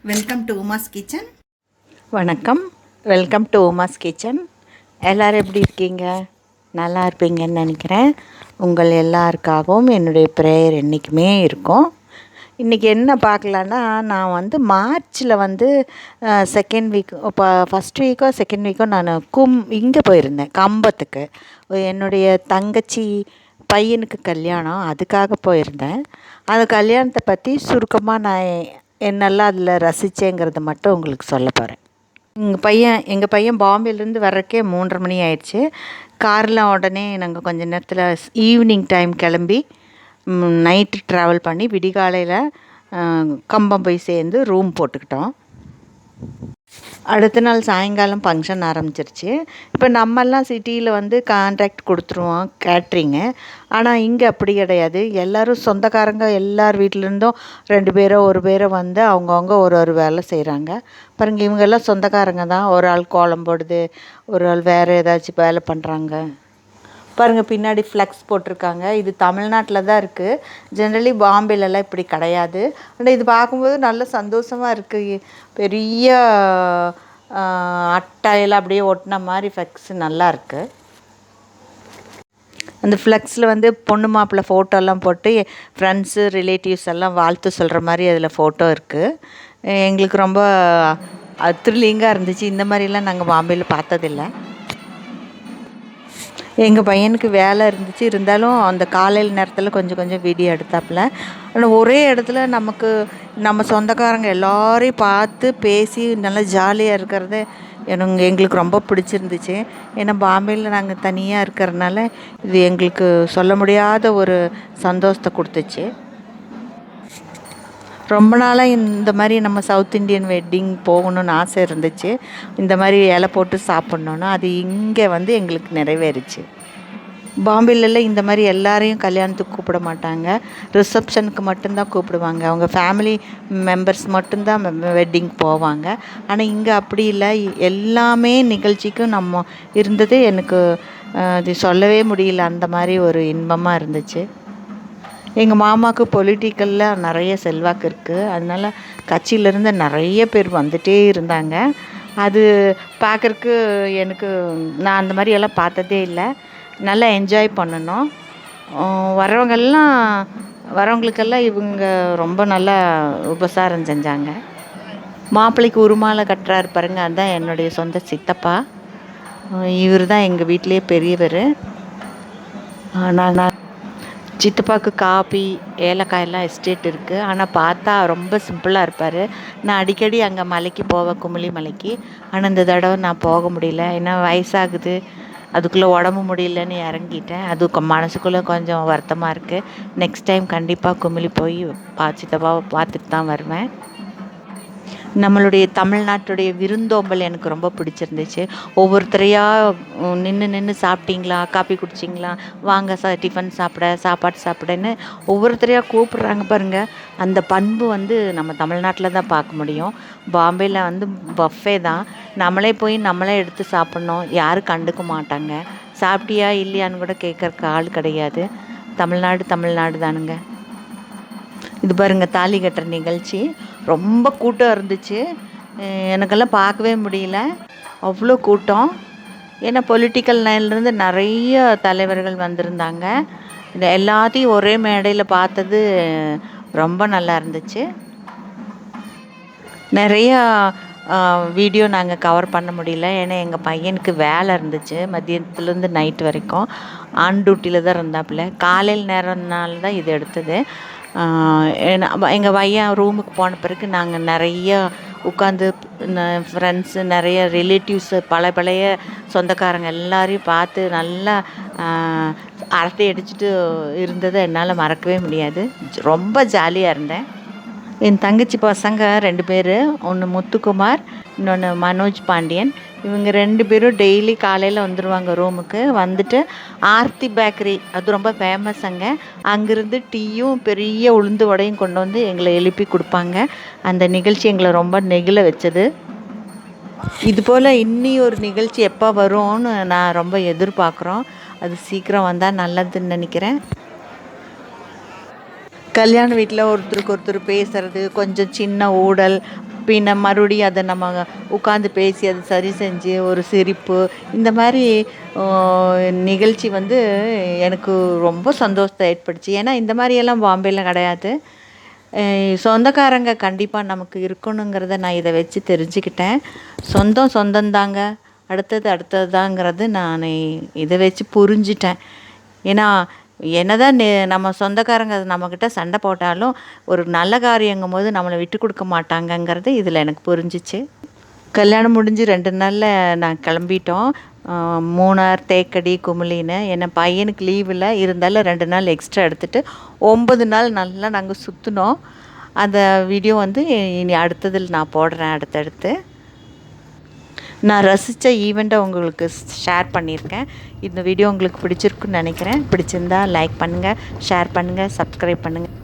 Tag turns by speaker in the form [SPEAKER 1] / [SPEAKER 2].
[SPEAKER 1] Welcome to Uma's kitchen.
[SPEAKER 2] வணக்கம், welcome to Uma's kitchen. எல்லோரும் எப்படி இருக்கீங்க? நல்லா இருப்பீங்கன்னு நினைக்கிறேன். உங்கள் எல்லாருக்காகவும் என்னுடைய ப்ரேயர் என்றைக்குமே இருக்கும். இன்றைக்கி என்ன பார்க்கலான்னா, நான் மார்ச்சில் செகண்ட் வீக் இப்போ ஃபஸ்ட் வீக்கோ செகண்ட் வீக்கோ நான் இங்கே போயிருந்தேன், கம்பத்துக்கு. என்னுடைய தங்கச்சி பையனுக்கு கல்யாணம், அதுக்காக போயிருந்தேன். அந்த கல்யாணத்தை பற்றி சுருக்கமாக நான் என்னெல்லாம் அதில் ரசித்தேங்கிறத மட்டும் உங்களுக்கு சொல்ல போகிறேன். எங்கள் பையன் பாம்பேலேருந்து வர்றக்கே 3:30 மணி ஆயிடுச்சு. காரில் உடனே நாங்கள் கொஞ்சம் நேரத்தில் ஈவினிங் டைம் கிளம்பி நைட்டு ட்ராவல் பண்ணி விடிகாலையில் கம்பம் போய் சேர்ந்து ரூம் போட்டுக்கிட்டோம். அடுத்த நாள் சாயங்காலம் ஃபங்க்ஷன் ஆரம்பிச்சிருச்சு. இப்போ நம்மெல்லாம் சிட்டியில் கான்ட்ராக்ட் கொடுத்துருவோம் கேட்ரிங்கு. ஆனால் இங்கே அப்படி கிடையாது. எல்லோரும் சொந்தக்காரங்க எல்லார் வீட்டிலேருந்தும் 2 பேரோ 1 பேரோ அவங்கவுங்க ஒரு வேலை செய்கிறாங்க. பாருங்க, இவங்கெல்லாம் சொந்தக்காரங்க தான். ஒரு ஆள் கோலம் போடுது, ஒரு ஆள் வேறு ஏதாச்சும் வேலை பண்ணுறாங்க. பாருங்கள், பின்னாடி ஃப்ளெக்ஸ் போட்டிருக்காங்க. இது தமிழ்நாட்டில் தான் இருக்குது. ஜென்ரலி பாம்பேலலாம் இப்படி கிடையாது. ஆனால் இது பார்க்கும்போது நல்ல சந்தோஷமாக இருக்குது. பெரிய அட்டையில் அப்படியே ஒட்டின மாதிரி ஃப்ளெக்ஸ் நல்லா இருக்குது. அந்த ஃப்ளெக்ஸில் பொண்ணு மாப்பிள்ளை ஃபோட்டோலாம் போட்டு ஃப்ரெண்ட்ஸு ரிலேட்டிவ்ஸ் எல்லாம் வாழ்த்து சொல்கிற மாதிரி அதில் ஃபோட்டோ இருக்குது. எங்களுக்கு ரொம்ப த்ரில்லிங்காக இருந்துச்சு. இந்த மாதிரிலாம் நாங்கள் பாம்பேயில் பார்த்ததில்லை. எங்கள் பையனுக்கு வேலை இருந்துச்சு, இருந்தாலும் அந்த காலையில் நேரத்தில் கொஞ்சம் வீடியோ எடுத்தாப்புல. ஆனால் ஒரே இடத்துல நம்ம சொந்தக்காரங்க எல்லோரையும் பார்த்து பேசி நல்லா ஜாலியாக இருக்கிறது எங்களுக்கு ரொம்ப பிடிச்சிருந்துச்சு. ஏன்னா பாம்பேயில் நாங்கள் தனியாக இருக்கிறதுனால இது எங்களுக்கு சொல்ல முடியாத ஒரு சந்தோஷத்தை கொடுத்துச்சு. ரொம்ப நாளாக இந்த மாதிரி நம்ம சவுத் இண்டியன் வெட்டிங் போகணுன்னு ஆசை இருந்துச்சு. இந்த மாதிரி இலை போட்டு சாப்பிட்ணுன்னு அது இங்கே எங்களுக்கு நிறைவேறிச்சு. பாம்பேலெல்லாம் இந்த மாதிரி எல்லாரையும் கல்யாணத்துக்கு கூப்பிட மாட்டாங்க. ரிசப்ஷனுக்கு மட்டும்தான் கூப்பிடுவாங்க. அவங்க ஃபேமிலி மெம்பர்ஸ் மட்டும்தான் வெட்டிங் போவாங்க. ஆனால் இங்கே அப்படி இல்லை. எல்லாமே நிகழ்ச்சிக்கும் நம்ம இருந்தது எனக்கு அது சொல்லவே முடியல. அந்த மாதிரி ஒரு இன்பமாக இருந்துச்சு. எங்கள் மாமாவுக்கு பொலிட்டிக்கலில் நிறைய செல்வாக்கு இருக்குது. அதனால் கட்சியிலேருந்து நிறைய பேர் வந்துகிட்டே இருந்தாங்க. அது பார்க்குறக்கு எனக்கு நான் அந்த மாதிரி எல்லாம் பார்த்ததே இல்லை. நல்லா என்ஜாய் பண்ணணும். வரவங்களுக்கெல்லாம் இவங்க ரொம்ப நல்லா உபசாரம் செஞ்சாங்க. மாப்பிள்ளைக்கு உருமாலை கட்டுறாரு பாருங்க, அதுதான் என்னுடைய சொந்த சித்தப்பா. இவர் தான் எங்கள் வீட்டிலே பெரியவர். நான் சித்தப்பாவுக்கு காபி ஏலக்காயெல்லாம் எஸ்டேட் இருக்குது. ஆனால் பார்த்தா ரொம்ப சிம்பிளாக இருப்பார். நான் அடிக்கடி அங்கே மலைக்கு போவேன், குமிழி மலைக்கு. ஆனால் இந்த தடவை நான் போக முடியல. ஏன்னா வயசாகுது, அதுக்குள்ளே உடம்பு முடியலன்னு இறங்கிட்டேன். அது மனசுக்குள்ளே கொஞ்சம் வருத்தமாக இருக்குது. நெக்ஸ்ட் டைம் கண்டிப்பாக குமிழி போய் சித்தப்பாவை பார்த்துட்டு தான் வருவேன். நம்மளுடைய தமிழ்நாட்டுடைய விருந்தோம்பல் எனக்கு ரொம்ப பிடிச்சிருந்துச்சு. ஒவ்வொருத்தரையாக நின்று சாப்பிட்டீங்களா, காப்பி குடிச்சிங்களா, வாங்க டிஃபன் சாப்பாடு சாப்பிடன்னு ஒவ்வொருத்தரையாக கூப்பிட்றாங்க பாருங்கள். அந்த பண்பு நம்ம தமிழ்நாட்டில் தான் பார்க்க முடியும். பாம்பேயில் பஃபே தான். நம்மளே போய் நம்மளே எடுத்து சாப்பிட்ணும். யாரும் கண்டுக்க மாட்டாங்க. சாப்பிட்டியா இல்லையான்னு கூட கேட்குறக்கு ஆள் கிடையாது. தமிழ்நாடு தானுங்க. இது பாருங்கள், தாலி கட்டுற நிகழ்ச்சி ரொம்ப கூட்டம் இருந்துச்சு. எனக்கெல்லாம் பார்க்கவே முடியல, அவ்வளோ கூட்டம். ஏன்னா பொலிட்டிக்கல் லைன்லேருந்து நிறைய தலைவர்கள் வந்திருந்தாங்க. இந்த எல்லாத்தையும் ஒரே மேடையில் பார்த்தது ரொம்ப நல்லா இருந்துச்சு. நிறையா வீடியோ நாங்கள் கவர் பண்ண முடியல. ஏன்னா எங்கள் பையனுக்கு வேலை இருந்துச்சு. மதியத்துலேருந்து நைட் வரைக்கும் ஆன் டியூட்டியில் தான் இருந்தாப்புல. காலையில் நேரம்னால தான் இது எடுத்தது. எங்கள் பையன் ரூமுக்கு போன பிறகு நாங்கள் நிறைய உட்காந்து ஃப்ரெண்ட்ஸு நிறைய ரிலேட்டிவ்ஸு பழைய சொந்தக்காரங்க எல்லாரையும் பார்த்து நல்லா அரட்டை அடிச்சுட்டு இருந்ததை என்னால் மறக்கவே முடியாது. ரொம்ப ஜாலியாக இருந்தேன். என் தங்கச்சி பசங்க 2 பேர், ஒன்று முத்துக்குமார், இன்னொன்று மனோஜ் பாண்டியன். இவங்க 2 பேரும் டெய்லி காலையில் வந்துடுவாங்க ரூமுக்கு. வந்துட்டு ஆர்த்தி பேக்கரி, அது ரொம்ப ஃபேமஸ் அங்கே. அங்கேருந்து டீயும் பெரிய உளுந்து வடையும் கொண்டு வந்து எங்களை எழுப்பி கொடுப்பாங்க. அந்த நிகழ்ச்சி எங்களை ரொம்ப நெகிழ வச்சது. இதுபோல் இன்னி ஒரு நிகழ்ச்சி எப்போ வரும்னு நான் ரொம்ப எதிர்பார்க்குறோம். அது சீக்கிரம் வந்தால் நல்லதுன்னு நினைக்கிறேன். கல்யாண வீட்டில் ஒருத்தருக்கு ஒருத்தர் பேசுகிறது, கொஞ்சம் சின்ன ஊடல், பின்ன மறுபடியும் அதை நம்ம உட்காந்து பேசி அதை சரி செஞ்சு ஒரு சிரிப்பு இந்த மாதிரி நிகழ்ச்சி வந்து எனக்கு ரொம்ப சந்தோஷத்தை ஏற்படுச்சு. ஏன்னா இந்த மாதிரியெல்லாம் பாம்பேயில் கிடையாது. சொந்தக்காரங்க கண்டிப்பாக நமக்கு இருக்கணுங்கிறத நான் இதை வச்சு தெரிஞ்சுக்கிட்டேன். சொந்தந்தாங்க, அடுத்தது தாங்கிறது நான் இதை வச்சு புரிஞ்சிட்டேன். ஏன்னா என்னதான் நம்ம சொந்தக்காரங்க நம்மக்கிட்ட சண்டை போட்டாலும் ஒரு நல்ல காரியங்கும் போது நம்மளை விட்டு கொடுக்க மாட்டாங்கங்கிறது இதில் எனக்கு புரிஞ்சிச்சு. கல்யாணம் முடிஞ்சு 2 நாளில் நான் கிளம்பிட்டோம். மூணார், தேக்கடி, குமுளின்னு. என் பையனுக்கு லீவில் இருந்தாலும் 2 நாள் எக்ஸ்ட்ரா எடுத்துகிட்டு 9 நாள் நல்லா நாங்கள் சுற்றினோம். அந்த வீடியோ வந்து இனி அடுத்ததில் நான் போடுறேன். அடுத்தடுத்து நான் ரசித்த ஈவெண்ட்டை உங்களுக்கு ஷேர் பண்ணியிருக்கேன். இந்த வீடியோ உங்களுக்கு பிடிச்சிருக்குன்னு நினைக்கிறேன். பிடிச்சிருந்தா லைக் பண்ணுங்கள், ஷேர் பண்ணுங்கள், சப்ஸ்கிரைப் பண்ணுங்கள்.